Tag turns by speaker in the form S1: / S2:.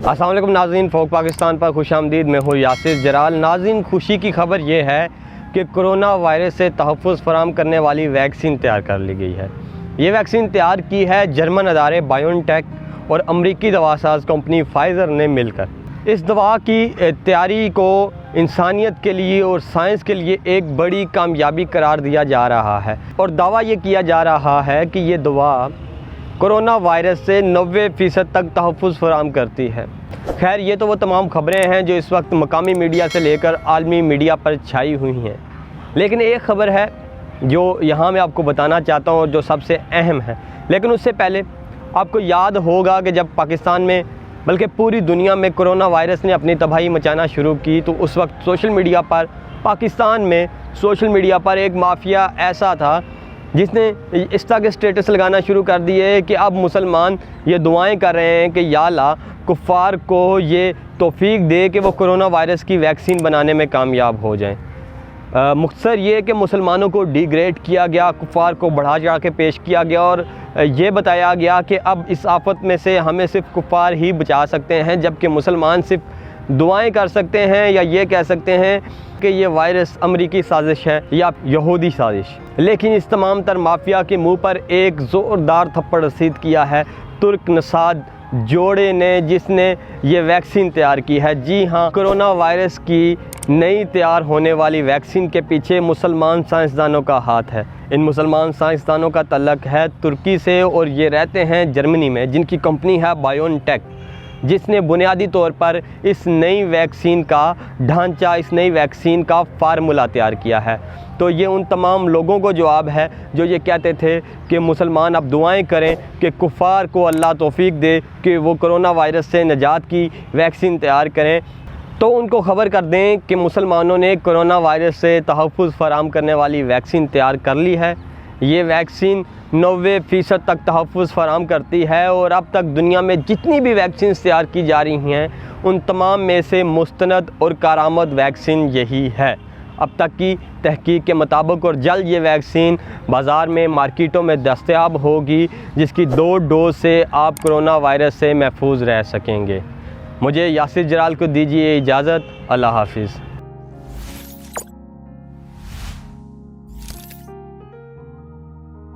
S1: अस्सलाम वालेकुम नाज़रीन, फ़ोक पाकिस्तान पर खुशामदीद। मैं हूँ यासिर जराल। नाज़रीन, खुशी की खबर ये है कि कोरोना वायरस से तहफ़्फ़ुज़ फराहम करने वाली वैक्सीन तैयार कर ली गई है। ये वैक्सीन तैयार की है जर्मन अदारे बायोनटेक और अमरीकी दवासाज कंपनी फाइज़र ने मिलकर। इस दवा की तैयारी को इंसानियत के लिए और साइंस के लिए एक बड़ी कामयाबी करार दिया जा रहा है और दावा ये किया जा रहा है कि ये दवा कोरोना वायरस से 90% तक तहफ़्फ़ुज़ फराहम करती है। खैर, ये तो वो तमाम ख़बरें हैं जो इस वक्त मकामी मीडिया से लेकर आलमी मीडिया पर छाई हुई हैं, लेकिन एक ख़बर है जो यहाँ मैं आपको बताना चाहता हूँ जो सबसे अहम है। लेकिन उससे पहले आपको याद होगा कि जब पाकिस्तान में बल्कि पूरी दुनिया में कोरोना वायरस ने अपनी तबाही मचाना शुरू की तो उस वक्त सोशल मीडिया पर पाकिस्तान में सोशल मीडिया पर एक माफिया ऐसा था जिसने इस तरह के स्टेटस लगाना शुरू कर दिए कि अब मुसलमान ये दुआएं कर रहे हैं कि या अल्लाह कुफ़ार को ये तौफीक दे कि वो कोरोना वायरस की वैक्सीन बनाने में कामयाब हो जाएं। मुख्तसर ये कि मुसलमानों को डिग्रेड किया गया, कुफ़ार को बढ़ा चढ़ा के पेश किया गया और ये बताया गया कि अब इस आफत में से हमें सिर्फ कुफ़ार ही बचा सकते हैं, जबकि मुसलमान सिर्फ दुआएं कर सकते हैं या ये कह सकते हैं कि ये वायरस अमरीकी साजिश है या यहूदी साजिश। लेकिन इस तमाम तर माफिया के मुंह पर एक ज़ोरदार थप्पड़ रसीद किया है तुर्क नसाद जोड़े ने, जिसने ये वैक्सीन तैयार की है। जी हाँ, कोरोना वायरस की नई तैयार होने वाली वैक्सीन के पीछे मुसलमान साइंसदानों का हाथ है। इन मुसलमान साइंसदानों का तल्लक है तुर्की से और ये रहते हैं जर्मनी में, जिनकी कंपनी है बायोनटेक, जिसने बुनियादी तौर पर इस नई वैक्सीन का ढांचा, इस नई वैक्सीन का फार्मूला तैयार किया है। तो ये उन तमाम लोगों को जवाब है जो ये कहते थे कि मुसलमान अब दुआएं करें कि कुफ़ार को अल्लाह तौफीक दे कि वो कोरोना वायरस से निजात की वैक्सीन तैयार करें। तो उनको ख़बर कर दें कि मुसलमानों ने कोरोना वायरस से तहफ़्फ़ुज़ फराहम करने वाली वैक्सीन तैयार कर ली है। ये वैक्सीन 90% तक तहफ़्फ़ुज़ फराहम करती है और अब तक दुनिया में जितनी भी वैक्सीन तैयार की जा रही हैं उन तमाम में से मुस्तनद और कारामद वैक्सीन यही है अब तक की तहकीक के मुताबिक। और जल्द ये वैक्सीन बाज़ार में मार्केटों में दस्तयाब होगी, जिसकी 2 डोज से आप कोरोना वायरस से महफूज रह सकेंगे। मुझे यासिर जराल को दीजिए इजाज़त। अल्लाह हाफिज़।